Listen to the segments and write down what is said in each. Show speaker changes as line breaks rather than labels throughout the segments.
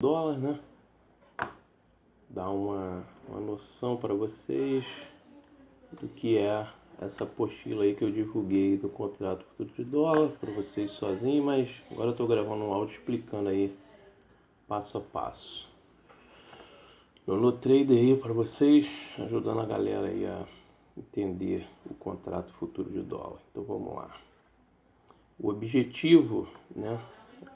dólar, né? Dar uma noção para vocês do que é essa apostila aí que eu divulguei do contrato futuro de dólar para vocês sozinho, mas agora eu estou gravando um áudio explicando aí passo a passo. Eu no trader aí para vocês, ajudando a galera aí a entender o contrato futuro de dólar. Então vamos lá. O objetivo, né,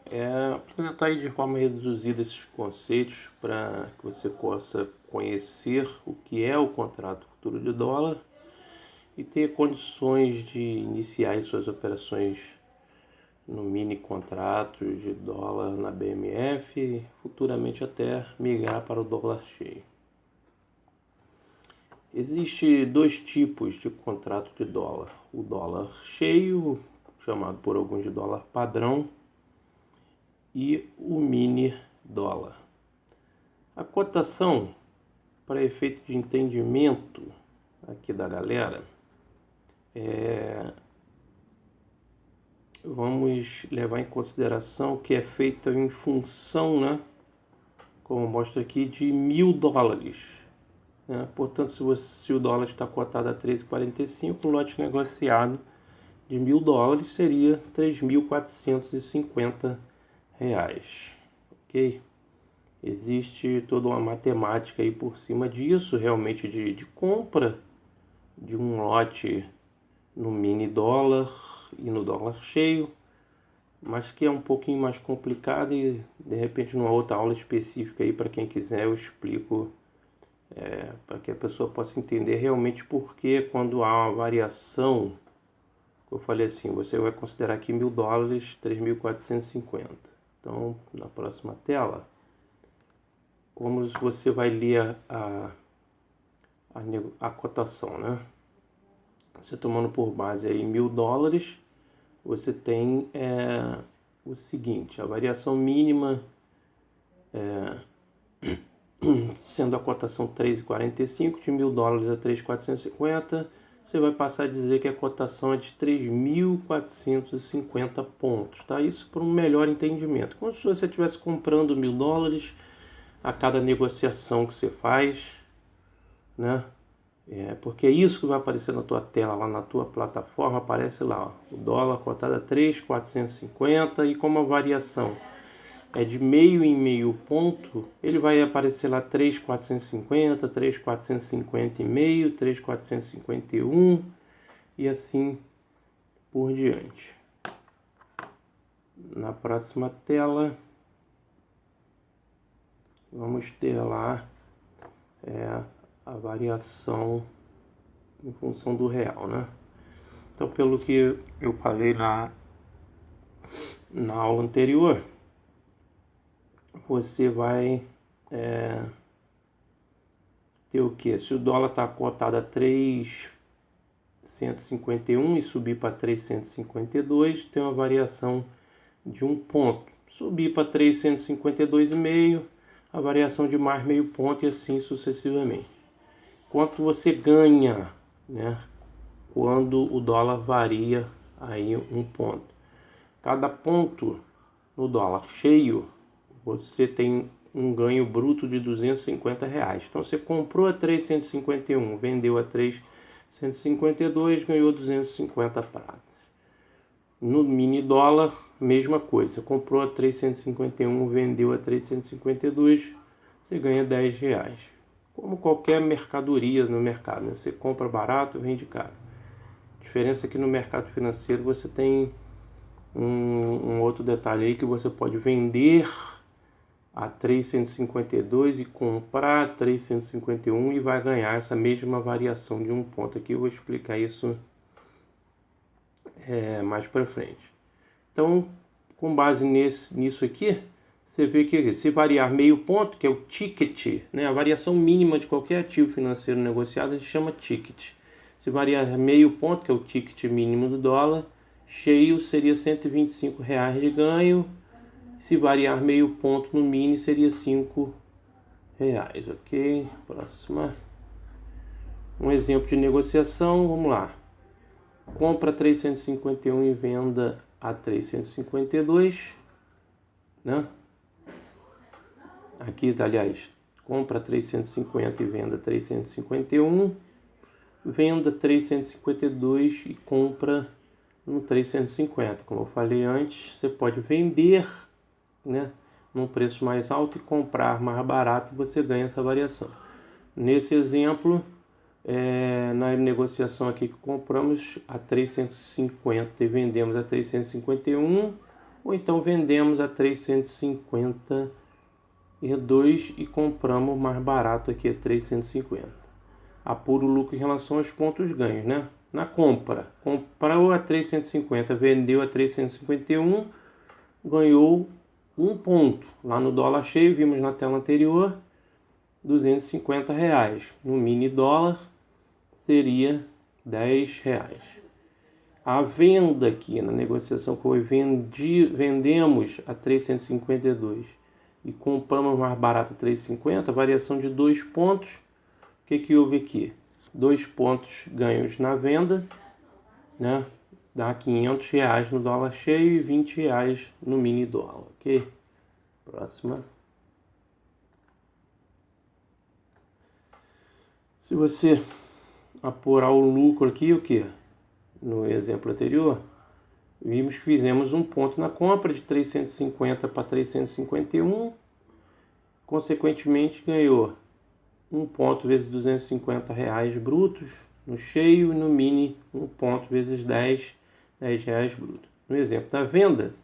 é apresentar aí de forma reduzida esses conceitos para que você possa conhecer o que é o contrato futuro de dólar e ter condições de iniciar suas operações no mini contrato de dólar na BMF e futuramente até migrar para o dólar cheio. Existem dois tipos de contrato de dólar: o dólar cheio, chamado por alguns de dólar padrão, e o mini dólar. A cotação, para efeito de entendimento aqui da galera, vamos levar em consideração que é feita em função, né, como mostra aqui, de $1.000. Né? Portanto, se o dólar está cotado a 13,45, o lote negociado de $1.000 seria R$3.450. Ok? Existe toda uma matemática aí por cima disso, realmente de compra de um lote no mini dólar e no dólar cheio, mas que é um pouquinho mais complicado e de repente numa outra aula específica aí para quem quiser eu explico, para que a pessoa possa entender realmente porque quando há uma variação, eu falei assim, você vai considerar aqui $1.000, 3.450. Então, na próxima tela, como você vai ler a cotação, né? Você tomando por base aí $1.000, você tem o seguinte: a variação mínima, sendo a cotação 3,45, de $1.000 a 3.450, você vai passar a dizer que a cotação é de 3.450 pontos, tá? Isso para um melhor entendimento. Como se você estivesse comprando $1.000 a cada negociação que você faz, né? Porque é isso que vai aparecer na tua tela, lá na tua plataforma, aparece lá, ó, o dólar cotado a 3.450 e como a variação é de meio em meio ponto, ele vai aparecer lá 3.450, 3.450 e meio, 3.451 e assim por diante. Na próxima tela, vamos ter lá a variação em função do real, né? Então, pelo que eu falei na aula anterior, você vai ter o que? Se o dólar está cotado a 3.151 e subir para 3.152, tem uma variação de 1 ponto. Subir para 3.152,5, a variação de mais meio ponto e assim sucessivamente. Quanto você ganha, né, quando o dólar varia aí 1 ponto? Cada ponto no dólar cheio, você tem um ganho bruto de R$250. Então você comprou a 351, vendeu a 352, ganhou 250 pratas. No mini dólar, mesma coisa. Você comprou a 351, vendeu a 352, você ganha R$10. Como qualquer mercadoria no mercado, né? Você compra barato, vende caro. A diferença é que no mercado financeiro você tem um outro detalhe aí, que você pode vender a 352 e comprar a 351 e vai ganhar essa mesma variação de 1 ponto. Aqui eu vou explicar isso mais para frente. Então, com base nisso aqui, você vê que se variar meio ponto, que é o ticket, né, a variação mínima de qualquer ativo financeiro negociado, a gente chama ticket. Se variar meio ponto, que é o ticket mínimo do dólar, cheio seria R$125 de ganho. Se variar meio ponto no mini, seria R$5. Ok? Próxima. Um exemplo de negociação, vamos lá. Compra 351 e venda a 352, né? aqui, aliás, compra 350 e venda 351, venda 352 e compra no 350. Como eu falei antes, você pode vender, né, num preço mais alto e comprar mais barato e você ganha essa variação. Nesse exemplo, na negociação aqui que compramos a 350 e vendemos a 351, ou então vendemos a 352 e compramos mais barato aqui a 350. Apura o lucro em relação aos pontos ganhos, né? Na compra, comprou a 350, vendeu a 351, ganhou 1 ponto. Lá no dólar cheio, vimos na tela anterior, R$250. No mini dólar, seria R$10. A venda aqui, na negociação que vendemos a 352 e compramos mais barato a 350, variação de 2 pontos. O que houve aqui? 2 pontos ganhos na venda, né? Dá R$500 no dólar cheio e R$20 no mini dólar, ok? Próxima. Se você apurar o lucro aqui, o que? No exemplo anterior, vimos que fizemos um ponto na compra de 350 para 351, consequentemente ganhou 1 ponto vezes R$250 brutos no cheio e no mini 1 ponto vezes R$10 brutos. No exemplo da venda,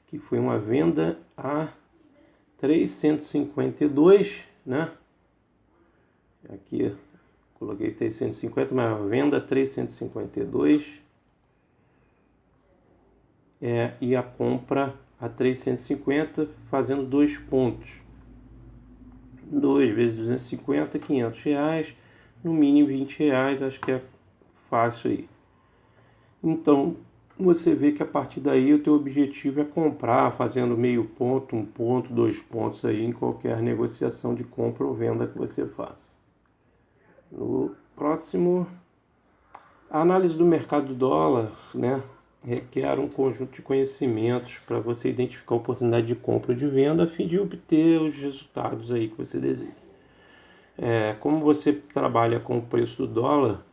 que foi uma venda a 352, né? Aqui coloquei 350, mas a venda a 352 e a compra a 350, fazendo 2 pontos. 2 vezes 250, R$500, no mínimo R$20, acho que é fácil aí. Então, você vê que a partir daí o teu objetivo é comprar, fazendo meio ponto, 1 ponto, 2 pontos aí em qualquer negociação de compra ou venda que você faça. No próximo, a análise do mercado do dólar, né, requer um conjunto de conhecimentos para você identificar a oportunidade de compra ou de venda a fim de obter os resultados aí que você deseja. Como você trabalha com o preço do dólar,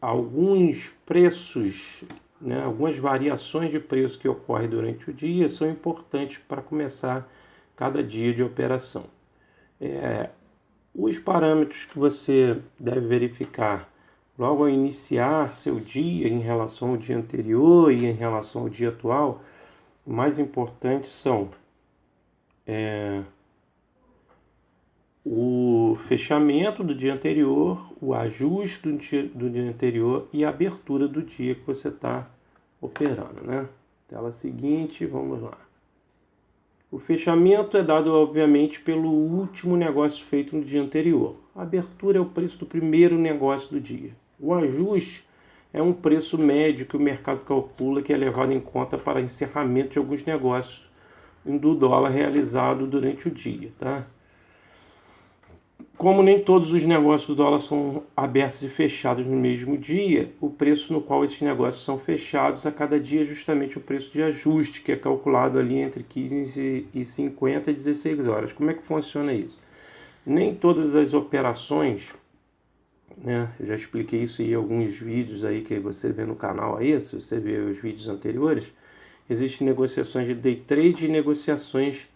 alguns preços, né, algumas variações de preço que ocorrem durante o dia são importantes para começar cada dia de operação. Os parâmetros que você deve verificar logo ao iniciar seu dia em relação ao dia anterior e em relação ao dia atual, o mais importante são o fechamento do dia anterior, o ajuste do dia anterior e a abertura do dia que você está operando, né? Tela seguinte, vamos lá. O fechamento é dado, obviamente, pelo último negócio feito no dia anterior. A abertura é o preço do primeiro negócio do dia. O ajuste é um preço médio que o mercado calcula que é levado em conta para encerramento de alguns negócios do dólar realizado durante o dia, tá? Como nem todos os negócios do dólar são abertos e fechados no mesmo dia, o preço no qual esses negócios são fechados a cada dia é justamente o preço de ajuste, que é calculado ali entre 15h50 e 16 horas. Como é que funciona isso? Nem todas as operações, né, eu já expliquei isso em alguns vídeos aí que você vê no canal aí, se você vê os vídeos anteriores, existem negociações de day trade e negociações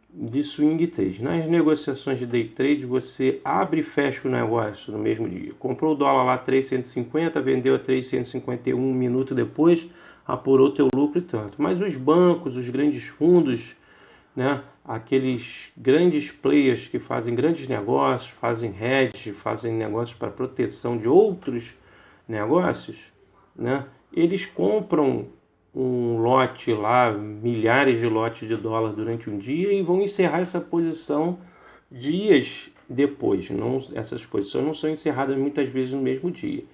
de swing trade. Nas negociações de day trade, você abre e fecha o negócio no mesmo dia. Comprou o dólar lá a 350, vendeu a 351 um minuto depois, apurou teu lucro e tanto. Mas os bancos, os grandes fundos, né, aqueles grandes players que fazem grandes negócios, fazem hedge, fazem negócios para proteção de outros negócios, né, eles compram um lote lá, milhares de lotes de dólar durante um dia e vão encerrar essa posição dias depois. Essas posições não são encerradas muitas vezes no mesmo dia.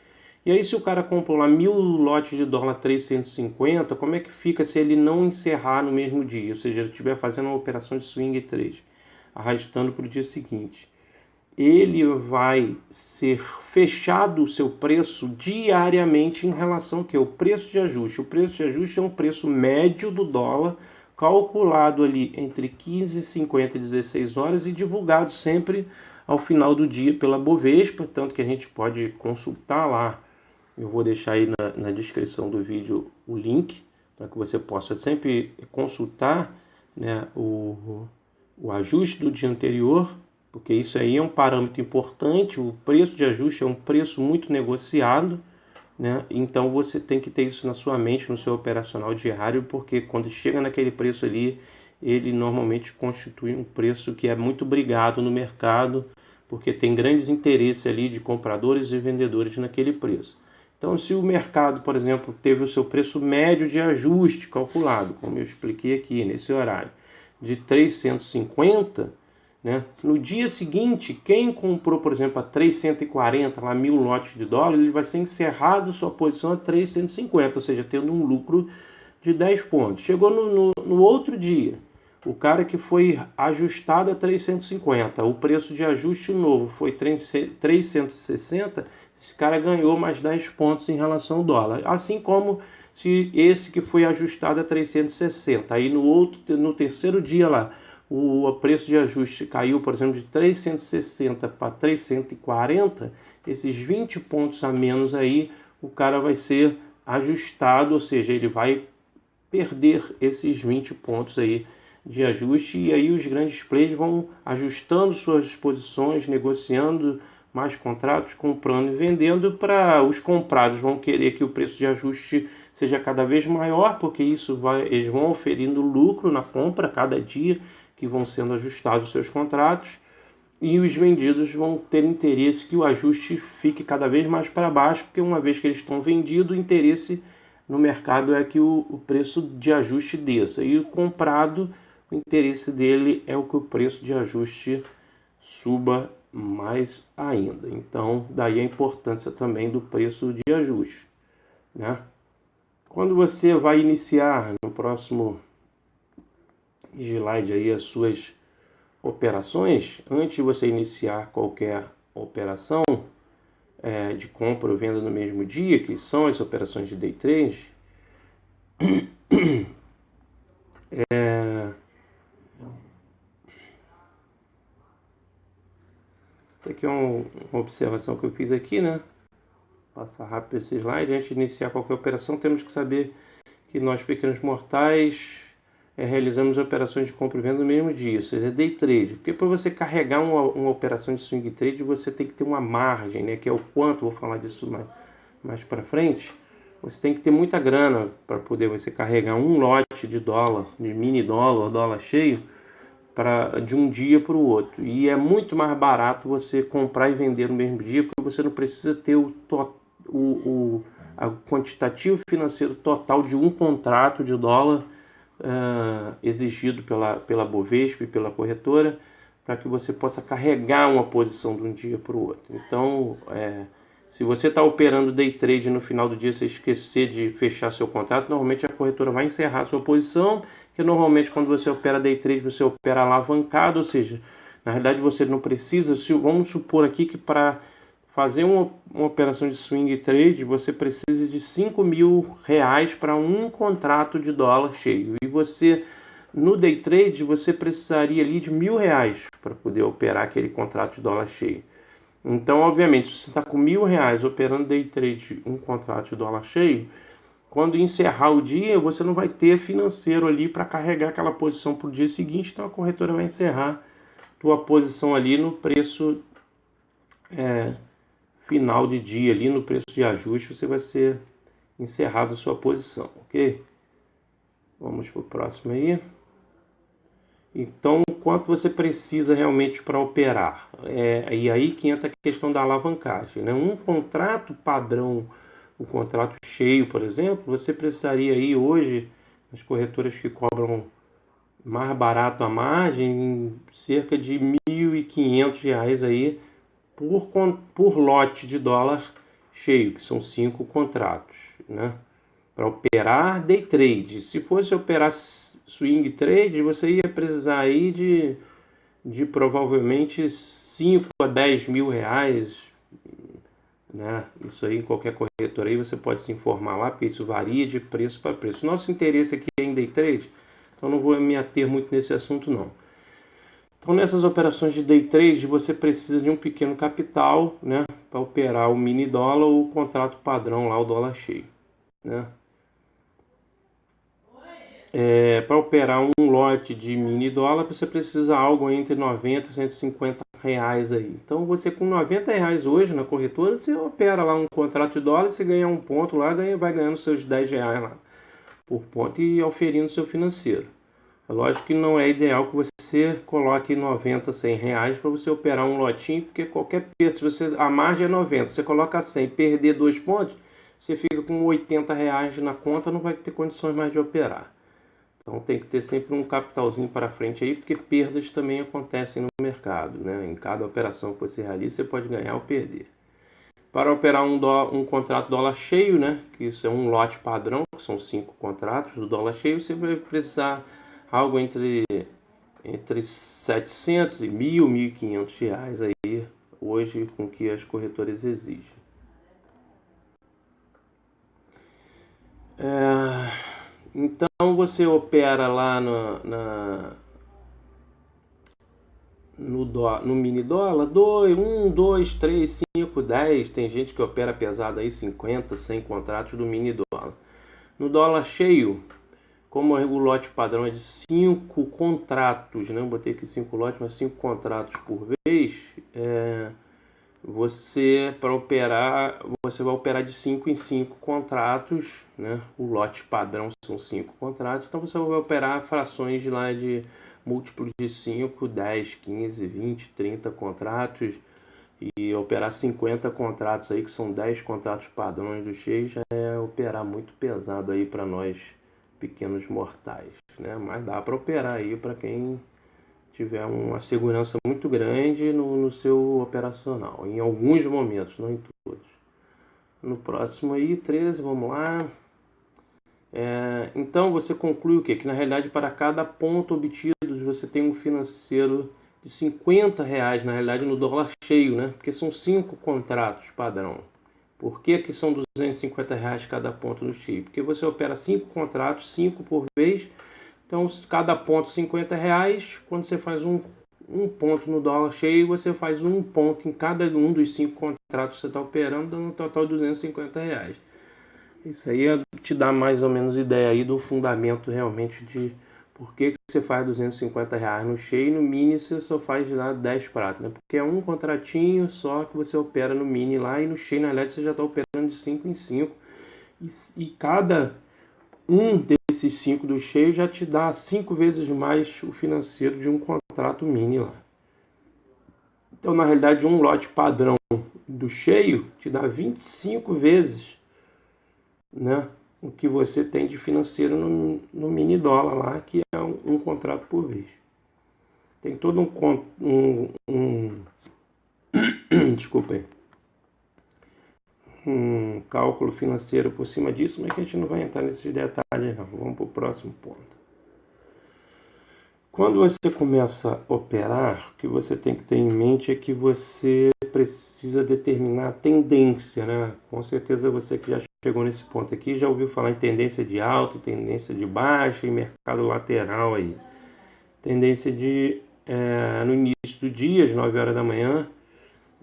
E aí se o cara comprou lá 1000 lotes de dólar 350, como é que fica se ele não encerrar no mesmo dia? Ou seja, ele estiver fazendo uma operação de swing trade, arrastando para o dia seguinte. Ele vai ser fechado o seu preço diariamente em relação ao que? O preço de ajuste. O preço de ajuste é um preço médio do dólar calculado ali entre 15h50 e 16 horas e divulgado sempre ao final do dia pela Bovespa, tanto que a gente pode consultar lá. Eu vou deixar aí na descrição do vídeo o link para que você possa sempre consultar, né, o ajuste do dia anterior, porque isso aí é um parâmetro importante. O preço de ajuste é um preço muito negociado, né? Então você tem que ter isso na sua mente, no seu operacional diário, porque quando chega naquele preço ali, ele normalmente constitui um preço que é muito brigado no mercado, porque tem grandes interesses ali de compradores e vendedores naquele preço. Então, se o mercado, por exemplo, teve o seu preço médio de ajuste calculado, como eu expliquei aqui nesse horário, de 350, né? No dia seguinte, quem comprou, por exemplo, a 340, lá 1.000 lotes de dólar, ele vai ser encerrado sua posição a 350, ou seja, tendo um lucro de 10 pontos. Chegou no outro dia, o cara que foi ajustado a 350, o preço de ajuste novo foi 360, esse cara ganhou mais 10 pontos em relação ao dólar. Assim como se esse que foi ajustado a 360, aí no terceiro dia lá, o preço de ajuste caiu, por exemplo, de 360 para 340, esses 20 pontos a menos aí, o cara vai ser ajustado, ou seja, ele vai perder esses 20 pontos aí de ajuste, e aí os grandes players vão ajustando suas posições, negociando mais contratos, comprando e vendendo. Para os comprados vão querer que o preço de ajuste seja cada vez maior, porque eles vão oferindo lucro na compra cada dia que vão sendo ajustados os seus contratos, e os vendidos vão ter interesse que o ajuste fique cada vez mais para baixo, porque uma vez que eles estão vendidos, o interesse no mercado é que o preço de ajuste desça, e o comprado, o interesse dele é o que o preço de ajuste suba mais ainda. Então, daí a importância também do preço de ajuste, né? Quando você vai iniciar no próximo slide aí as suas operações, antes de você iniciar qualquer operação de compra ou venda no mesmo dia, que são as operações de day trade, isso aqui é uma observação que eu fiz aqui, né? Passar rápido esse slide. Antes de iniciar qualquer operação, temos que saber que nós, pequenos mortais, realizamos operações de compra e venda no mesmo dia, ou seja, day trade. Porque para você carregar uma operação de swing trade, você tem que ter uma margem, né? Que é o quanto, vou falar disso mais para frente. Você tem que ter muita grana para poder você carregar um lote de dólar, de mini dólar, dólar cheio, de um dia para o outro. E é muito mais barato você comprar e vender no mesmo dia, porque você não precisa ter a quantitativo financeiro total de um contrato de dólar exigido pela Bovespa e pela corretora, para que você possa carregar uma posição de um dia para o outro. Então, se você está operando day trade no final do dia, você esquecer de fechar seu contrato, normalmente a corretora vai encerrar a sua posição, que normalmente quando você opera day trade, você opera alavancado, ou seja, na realidade você não precisa, vamos supor aqui que para fazer uma operação de swing trade, você precisa de R$5.000 para um contrato de dólar cheio. E você, no day trade, você precisaria ali de R$1.000 para poder operar aquele contrato de dólar cheio. Então, obviamente, se você está com R$1.000 operando day trade, um contrato de dólar cheio, quando encerrar o dia, você não vai ter financeiro ali para carregar aquela posição para o dia seguinte, então a corretora vai encerrar tua posição ali no preço final de dia, ali no preço de ajuste, você vai ser encerrado a sua posição, ok? Vamos para o próximo aí. Então, quanto você precisa realmente para operar? E aí que entra a questão da alavancagem, né? Um contrato padrão, um contrato cheio, por exemplo, você precisaria aí hoje, as corretoras que cobram mais barato a margem, cerca de R$1.500 aí por lote de dólar cheio, que são 5 contratos, né? Para operar day trade. Se fosse operar swing trade, você ia precisar aí de provavelmente 5 a 10 mil reais, né? Isso aí em qualquer corretora aí você pode se informar lá, porque isso varia de preço para preço. Nosso interesse aqui é em day trade, Então não vou me ater muito nesse assunto não. Então nessas operações de day trade você precisa de um pequeno capital, né, para operar o mini dólar ou o contrato padrão lá, o dólar cheio, né? Para operar um lote de mini dólar você precisa algo entre 90 e 150 reais aí. Então você com 90 reais hoje na corretora, você opera lá um contrato de dólar, você ganha um ponto lá, vai ganhando seus 10 reais lá por ponto e auferindo seu financeiro. É lógico que não é ideal que você coloque 90, 100 reais para você operar um lotinho, porque qualquer preço, a margem é 90, você coloca 100, perder 2 pontos, você fica com 80 reais na conta, não vai ter condições mais de operar. Então tem que ter sempre um capitalzinho para frente aí, porque perdas também acontecem no mercado, né? Em cada operação que você realiza, você pode ganhar ou perder. Para operar um contrato dólar cheio, né? Que isso é um lote padrão, que são 5 contratos do dólar cheio, você vai precisar algo entre 700 e 1.500 reais aí, hoje, com que as corretoras exigem. Então você opera lá no mini dólar, 1, 2, 3, 5, 10. Tem gente que opera pesado aí 50, 100 contratos do mini dólar. No dólar cheio, como o lote padrão é de 5 contratos, né? Eu botei aqui 5 lotes, mas 5 contratos por vez. Para operar, você vai operar de 5 em 5 contratos, né? O lote padrão são 5 contratos, então você vai operar frações de múltiplos de 5, 10, 15, 20, 30 contratos e operar 50 contratos aí, que são 10 contratos padrões do cheio, já é operar muito pesado aí para nós pequenos mortais, né? Mas dá para operar aí para quem tiver uma segurança muito grande no seu operacional, em alguns momentos, não em todos. No próximo aí, 13, vamos lá. Então você conclui o quê? Que na realidade para cada ponto obtido você tem um financeiro de 50 reais, na realidade no dólar cheio, né? Porque são 5 contratos padrão. Por que são 250 reais cada ponto no cheio? Porque você opera 5 contratos, 5 por vez. Então, cada ponto 50 reais, quando você faz um ponto no dólar cheio, você faz um ponto em cada um dos 5 contratos que você está operando, dando um total de 250 reais. Isso aí te dá mais ou menos ideia aí do fundamento realmente de por que você faz 250 reais no cheio e no mini você só faz lá 10 pratas, né? Porque é um contratinho só que você opera no mini lá e no cheio, na realidade, você já está operando de 5 em 5. E cada um desses 5 do cheio já te dá 5 vezes mais o financeiro de um contrato mini lá. Então, na realidade, um lote padrão do cheio te dá 25 vezes, né, o que você tem de financeiro no mini dólar lá, que é um contrato por vez. Tem todo desculpa aí, um cálculo financeiro por cima disso, mas que a gente não vai entrar nesses detalhes não. Vamos para o próximo ponto. Quando você começa a operar, o que você tem que ter em mente é que você precisa determinar a tendência, né? Com certeza você que já chegou nesse ponto aqui já ouviu falar em tendência de alta, tendência de baixa e mercado lateral aí. Tendência no início do dia, às 9 horas da manhã,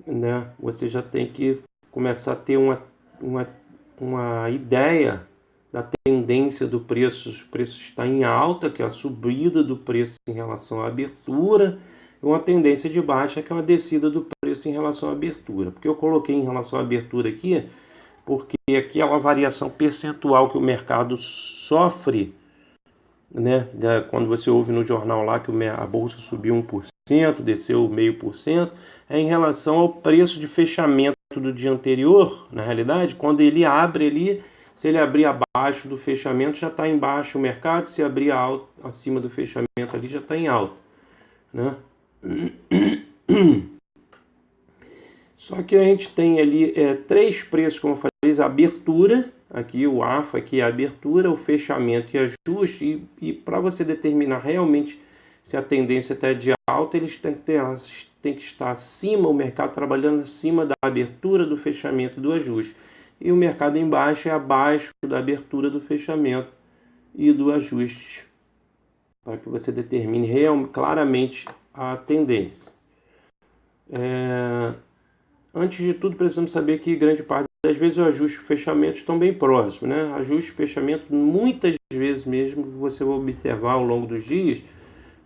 né? Você já tem que começar a ter uma ideia da tendência do preço. O preço está em alta, que é a subida do preço em relação à abertura, e uma tendência de baixa, que é uma descida do preço em relação à abertura. Porque eu coloquei em relação à abertura aqui, porque aquela variação percentual que o mercado sofre, né? Quando você ouve no jornal lá que a bolsa subiu 1%, desceu 0,5%, é em relação ao preço de fechamento do dia anterior. Na realidade, quando ele abre ali, se ele abrir abaixo do fechamento, já está embaixo o mercado. Se abrir acima do fechamento ali, já está em alta, né? Só que a gente tem ali 3 preços, como eu falei, a abertura, aqui o AFA, aqui é a abertura, o fechamento e ajuste. E para você determinar realmente se a tendência está de alta, eles têm que estar acima, o mercado trabalhando acima da abertura, do fechamento e do ajuste. E o mercado embaixo é abaixo da abertura, do fechamento e do ajuste. para que você determine claramente a tendência. Antes de tudo, precisamos saber que grande parte das vezes o ajuste e o fechamento estão bem próximos, né? Ajuste e fechamento, muitas vezes mesmo, você vai observar ao longo dos dias,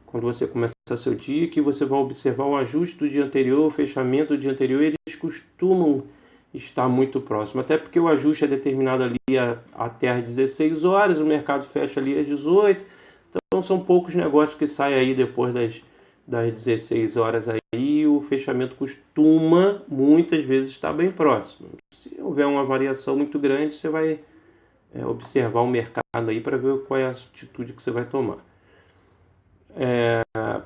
quando você começar seu dia, que você vai observar o ajuste do dia anterior, o fechamento do dia anterior, eles costumam estar muito próximos, até porque o ajuste é determinado ali até às 16 horas, o mercado fecha ali às 18, então são poucos negócios que saem aí depois das 16 horas aí, o fechamento costuma muitas vezes estar bem próximo. Se houver uma variação muito grande, você vai observar o mercado aí para ver qual é a atitude que você vai tomar.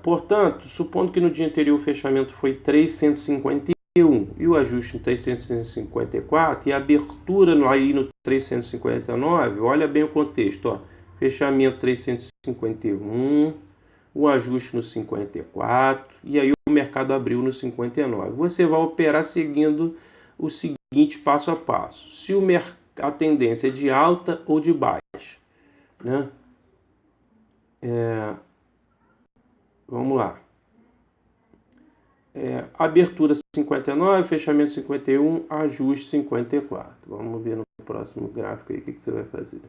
Portanto, supondo que no dia anterior o fechamento foi 351 e o ajuste em 354 e a abertura aí no 359, olha bem o contexto, ó, fechamento 351, o ajuste no 54 e aí o mercado abriu no 59. Você vai operar seguindo o seguinte passo a passo. Se a tendência é de alta ou de baixa, né? Vamos lá. Abertura 59, fechamento 51, ajuste 54. Vamos ver no próximo gráfico aí o que você vai fazer.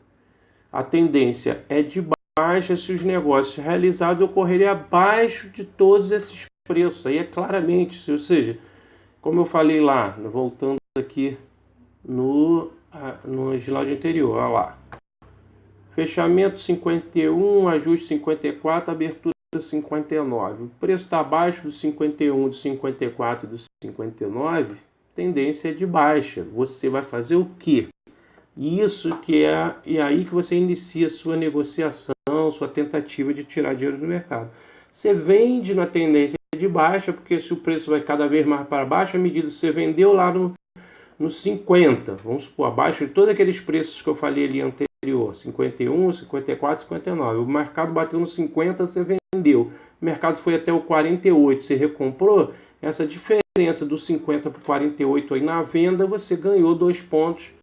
A tendência é de baixa se os negócios realizados ocorrerem abaixo de todos esses preços. Aí é claramente, ou seja, como eu falei lá, voltando aqui no slide anterior, olha lá. Fechamento 51, ajuste 54, abertura 59. O preço está abaixo do 51, do 54 e do 59. Tendência é de baixa. Você vai fazer o quê? Isso que é aí que você inicia sua negociação, sua tentativa de tirar dinheiro do mercado. Você vende na tendência de baixa, porque se o preço vai cada vez mais para baixo, à medida que você vendeu lá no 50, vamos supor, abaixo de todos aqueles preços que eu falei ali anterior, 51, 54, 59. O mercado bateu no 50, você vendeu. O mercado foi até o 48, você recomprou. Essa diferença do 50 para o 48 aí na venda, você ganhou 2 pontos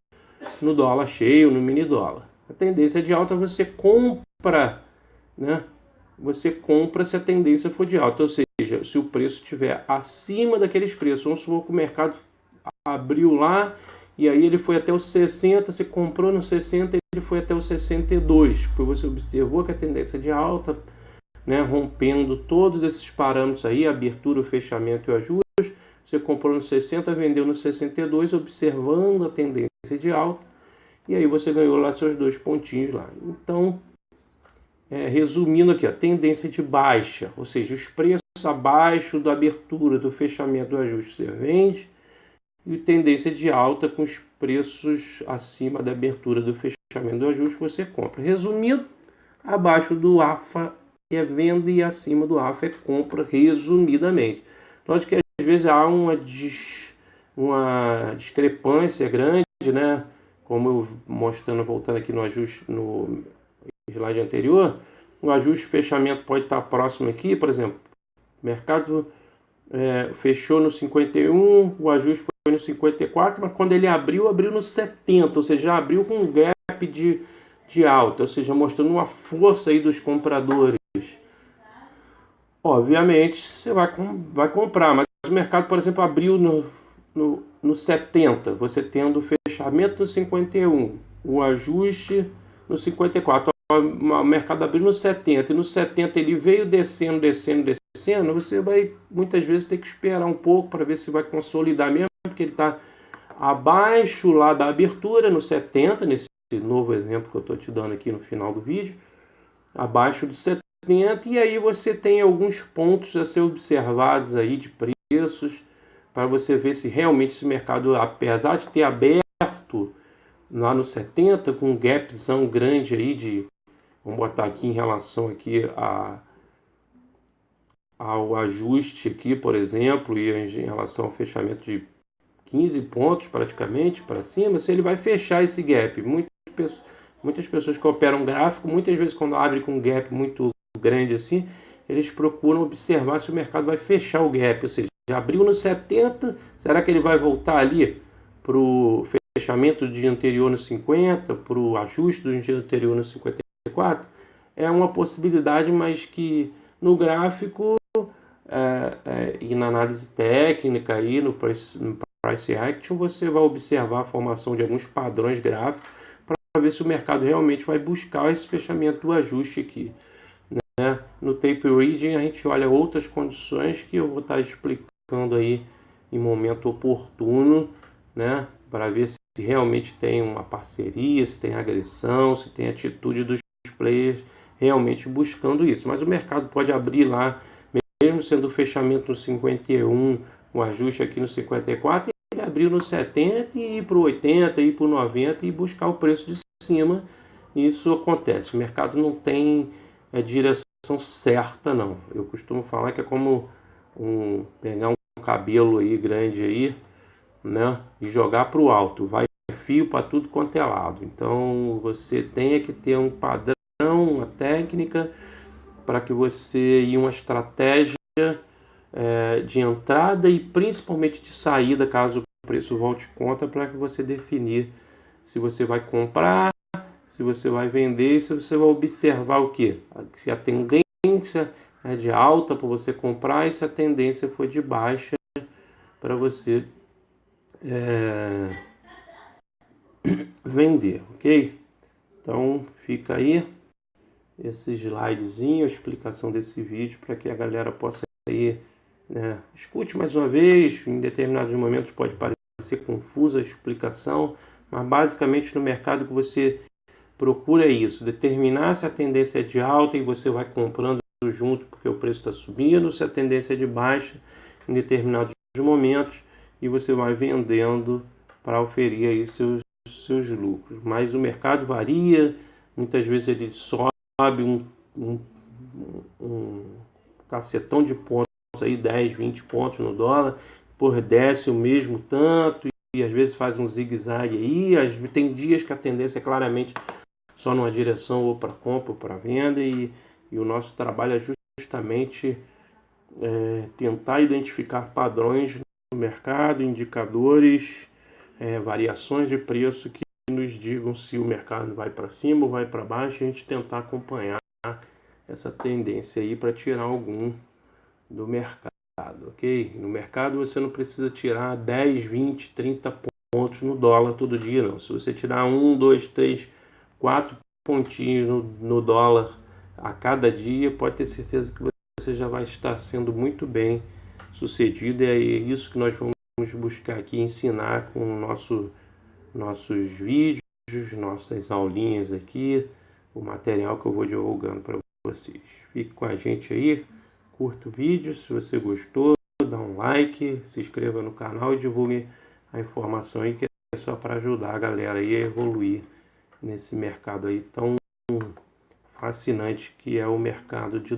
no dólar cheio, no mini dólar. A tendência de alta você compra, né? Você compra se a tendência for de alta, ou seja, se o preço estiver acima daqueles preços. Vamos supor que o mercado abriu lá e aí ele foi até os 60, você comprou no 60 e ele foi até os 62, porque você observou que a tendência de alta, né, rompendo todos esses parâmetros aí, abertura, o fechamento e o ajuste, você comprou no 60, vendeu no 62, observando a tendência de alta, e aí você ganhou lá seus 2 pontinhos lá. Então, resumindo aqui, a tendência de baixa, ou seja, os preços abaixo da abertura, do fechamento, do ajuste, você vende, e tendência de alta com os preços acima da abertura, do fechamento, do ajuste, você compra. Resumindo, abaixo do AFA é venda e acima do AFA é compra, resumidamente. Lógico que às vezes há uma discrepância grande, né? Como eu mostrando, voltando aqui no ajuste, no slide anterior, o ajuste fechamento pode estar próximo aqui, por exemplo, o mercado fechou no 51, o ajuste foi no 54, mas quando ele abriu no 70, ou seja, já abriu com um gap de alta, ou seja, mostrando uma força aí dos compradores. Obviamente, você vai comprar, mas o mercado, por exemplo, abriu no 70, você tendo o fechamento no 51, o ajuste no 54, o mercado abriu no 70, e no 70 ele veio descendo, você vai muitas vezes ter que esperar um pouco para ver se vai consolidar mesmo, porque ele está abaixo lá da abertura, no 70, nesse novo exemplo que eu estou te dando aqui no final do vídeo, abaixo do 70, e aí você tem alguns pontos a ser observados aí de preços, para você ver se realmente esse mercado, apesar de ter aberto lá no 70, com um gapzão grande aí vamos botar aqui em relação aqui ao ajuste aqui, por exemplo, e em relação ao fechamento de 15 pontos praticamente para cima, se ele vai fechar esse gap. Muitas pessoas que operam gráfico, muitas vezes quando abre com um gap muito grande assim, eles procuram observar se o mercado vai fechar o gap, ou seja, já abriu no 70, será que ele vai voltar ali para o fechamento do dia anterior no 50, para o ajuste do dia anterior no 54? é uma possibilidade, mas que no gráfico e na análise técnica e no price action você vai observar a formação de alguns padrões gráficos para ver se o mercado realmente vai buscar esse fechamento do ajuste aqui, né? No tape reading a gente olha outras condições que eu vou estar explicando aí em momento oportuno, né? Para ver se realmente tem uma parceria, se tem agressão, se tem atitude dos players realmente buscando isso. Mas o mercado pode abrir lá, mesmo sendo o fechamento no 51, o ajuste aqui no 54, ele abrir no 70 e ir para o 80, ir para o 90 e buscar o preço de cima. Isso acontece. O mercado não tem direção certa, não. Eu costumo falar que é como pegar um cabelo aí grande aí, né, e jogar para o alto. Vai fio para tudo quanto é lado. Então você tem que ter um padrão, uma técnica para que você e uma estratégia de entrada e principalmente de saída, caso o preço volte contra, para que você definir se você vai comprar, se você vai vender, se você vai observar o quê? Se a tendência é de alta para você comprar e se a tendência for de baixa para você vender, ok? Então fica aí esse slidezinho, a explicação desse vídeo para que a galera possa ir, né? Escute mais uma vez, em determinados momentos pode parecer confusa a explicação, mas basicamente no mercado que você procura é isso, determinar se a tendência é de alta e você vai comprando junto porque o preço está subindo, se a tendência é de baixa em determinados momentos e você vai vendendo para oferir aí seus lucros. Mas o mercado varia, muitas vezes ele sobe um cacetão de pontos aí, 10, 20 pontos no dólar, por desce o mesmo tanto e às vezes faz um zigue-zague aí, tem dias que a tendência é claramente só numa direção, ou para compra ou para venda, e o nosso trabalho é justamente tentar identificar padrões no mercado, indicadores, variações de preço que nos digam se o mercado vai para cima ou vai para baixo, e a gente tentar acompanhar essa tendência aí para tirar algum do mercado, ok? No mercado você não precisa tirar 10, 20, 30 pontos no dólar todo dia, não. Se você tirar 1, 2, 3, 4 pontinhos no dólar a cada dia, pode ter certeza que você já vai estar sendo muito bem sucedido. E é isso que nós vamos buscar aqui ensinar com nossos vídeos, nossas aulinhas aqui, o material que eu vou divulgando para vocês. Fique com a gente aí, curta o vídeo, se você gostou, dá um like, se inscreva no canal e divulgue a informação aí, que é só para ajudar a galera aí a evoluir nesse mercado aí tão fascinante que é o mercado de